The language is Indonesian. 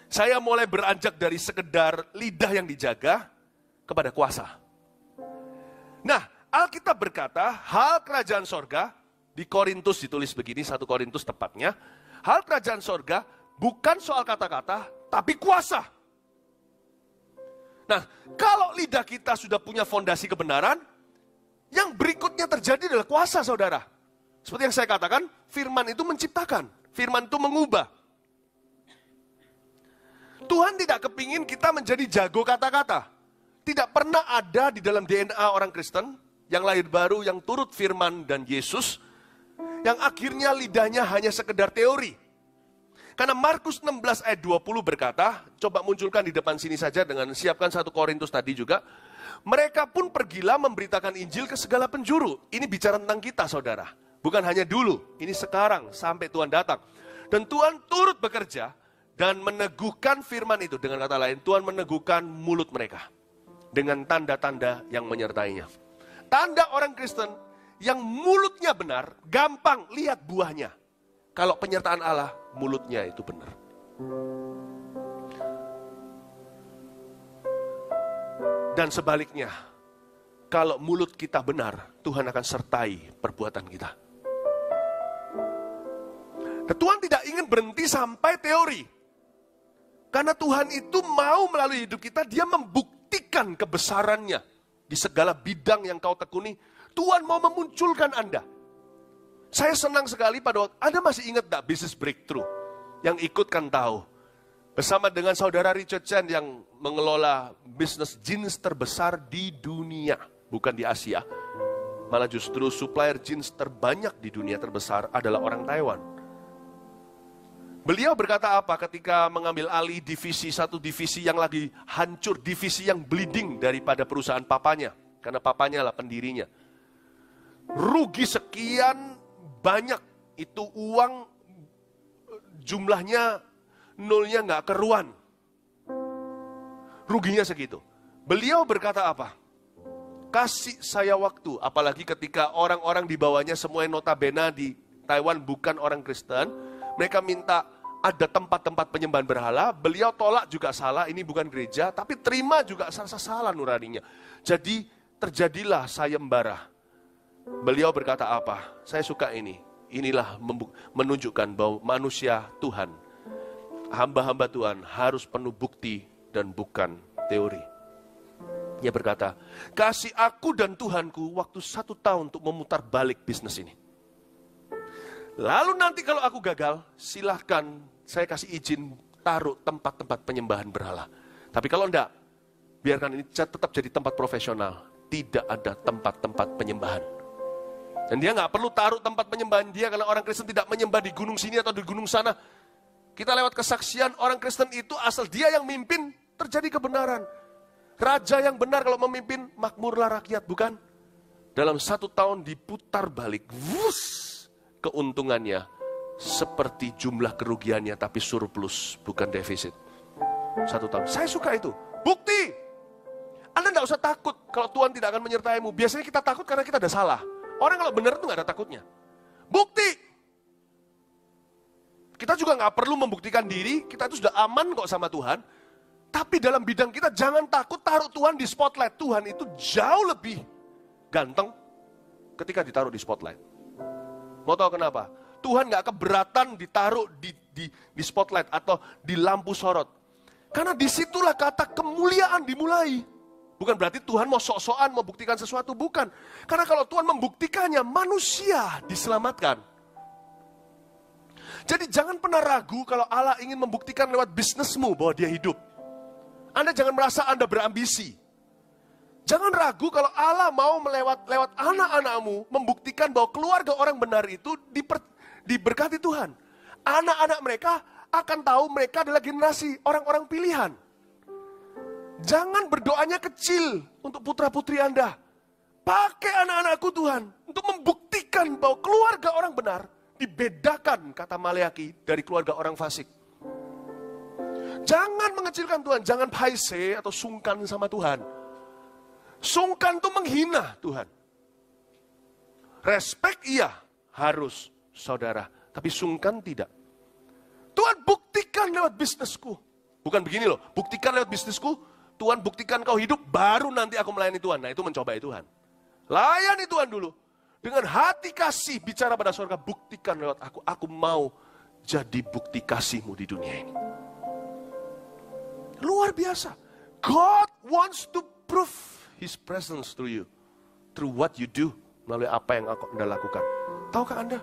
Saya mulai beranjak dari sekedar lidah yang dijaga kepada kuasa. Nah, Alkitab berkata, hal kerajaan sorga, di Korintus ditulis begini, 1 Korintus tepatnya, hal kerajaan sorga bukan soal kata-kata, tapi kuasa. Nah, kalau lidah kita sudah punya fondasi kebenaran, yang berikutnya terjadi adalah kuasa, saudara. Seperti yang saya katakan, firman itu menciptakan, firman itu mengubah. Tuhan tidak kepingin kita menjadi jago kata-kata. Tidak pernah ada di dalam DNA orang Kristen yang lahir baru, yang turut firman dan Yesus, yang akhirnya lidahnya hanya sekedar teori. Karena Markus 16 ayat 20 berkata, coba munculkan di depan sini saja dengan siapkan 1 Korintus tadi juga. Mereka pun pergilah memberitakan Injil ke segala penjuru. Ini bicara tentang kita, saudara. Bukan hanya dulu, ini sekarang sampai Tuhan datang. Dan Tuhan turut bekerja dan meneguhkan firman itu. Dengan kata lain, Tuhan meneguhkan mulut mereka dengan tanda-tanda yang menyertainya. Tanda orang Kristen yang mulutnya benar, gampang lihat buahnya. Kalau penyertaan Allah, mulutnya itu benar. Dan sebaliknya, kalau mulut kita benar, Tuhan akan sertai perbuatan kita. Dan Tuhan tidak ingin berhenti sampai teori. Karena Tuhan itu mau melalui hidup kita, dia membuktikan kebesarannya. Di segala bidang yang kau tekuni, Tuhan mau memunculkan Anda. Saya senang sekali pada waktu, Anda masih ingat gak bisnis breakthrough? Yang ikut kan tahu. Bersama dengan saudara Richard Chan yang mengelola bisnis jeans terbesar di dunia. Bukan di Asia. Malah justru supplier jeans terbanyak di dunia terbesar adalah orang Taiwan. Beliau berkata apa ketika mengambil alih divisi, satu divisi yang lagi hancur, divisi yang bleeding daripada perusahaan papanya. Karena papanya lah pendirinya. Rugi sekian banyak, itu uang jumlahnya nolnya gak keruan. Ruginya segitu. Beliau berkata apa? Kasih saya waktu, apalagi ketika orang-orang di bawahnya semuanya notabene di Taiwan bukan orang Kristen. Mereka minta ada tempat-tempat penyembahan berhala, beliau tolak juga salah, ini bukan gereja, tapi terima juga salah nuraninya. Jadi terjadilah sayembara. Beliau berkata apa? Saya suka ini. Inilah menunjukkan bahwa manusia Tuhan, hamba-hamba Tuhan harus penuh bukti dan bukan teori. Dia berkata, kasih aku dan Tuhanku waktu 1 tahun untuk memutar balik bisnis ini. Lalu nanti kalau aku gagal, silahkan saya kasih izin taruh tempat-tempat penyembahan berhala. Tapi kalau enggak, biarkan ini tetap jadi tempat profesional. Tidak ada tempat-tempat penyembahan. Dan dia nggak perlu taruh tempat penyembahan dia karena orang Kristen tidak menyembah di gunung sini atau di gunung sana. Kita lewat kesaksian orang Kristen itu asal dia yang mimpin, terjadi kebenaran. Raja yang benar kalau memimpin, makmurlah rakyat, bukan? Dalam 1 tahun diputar balik. Wuss! Keuntungannya seperti jumlah kerugiannya tapi surplus bukan defisit. 1 tahun. Saya suka itu. Bukti. Anda tidak usah takut kalau Tuhan tidak akan menyertaimu. Biasanya kita takut karena kita ada salah. Orang kalau benar itu nggak ada takutnya. Bukti. Kita juga nggak perlu membuktikan diri. Kita itu sudah aman kok sama Tuhan. Tapi dalam bidang kita jangan takut taruh Tuhan di spotlight. Tuhan itu jauh lebih ganteng ketika ditaruh di spotlight. Mau tahu kenapa? Tuhan gak keberatan ditaruh di spotlight atau di lampu sorot. Karena disitulah kata kemuliaan dimulai. Bukan berarti Tuhan mau sok-sokan, mau buktikan sesuatu, bukan. Karena kalau Tuhan membuktikannya, manusia diselamatkan. Jadi jangan pernah ragu kalau Allah ingin membuktikan lewat bisnismu bahwa dia hidup. Anda jangan merasa Anda berambisi. Jangan ragu kalau Allah mau lewat anak-anakmu membuktikan bahwa keluarga orang benar itu diberkati Tuhan. Anak-anak mereka akan tahu mereka adalah generasi orang-orang pilihan. Jangan berdoanya kecil untuk putra-putri Anda. Pakai anak-anakku Tuhan untuk membuktikan bahwa keluarga orang benar dibedakan, kata Maleaki, dari keluarga orang fasik. Jangan mengecilkan Tuhan, jangan paise atau sungkan sama Tuhan. Sungkan itu menghina Tuhan. Respek iya, harus saudara. Tapi sungkan tidak. Tuhan buktikan lewat bisnisku. Bukan begini loh, buktikan lewat bisnisku, Tuhan buktikan kau hidup, baru nanti aku melayani Tuhan. Nah itu mencobai Tuhan. Layani Tuhan dulu. Dengan hati kasih bicara pada surga, buktikan lewat aku. Aku mau jadi bukti kasih-Mu di dunia ini. Luar biasa. God wants to prove His presence through you. Through what you do. Melalui apa yang Anda lakukan. Tahukah Anda?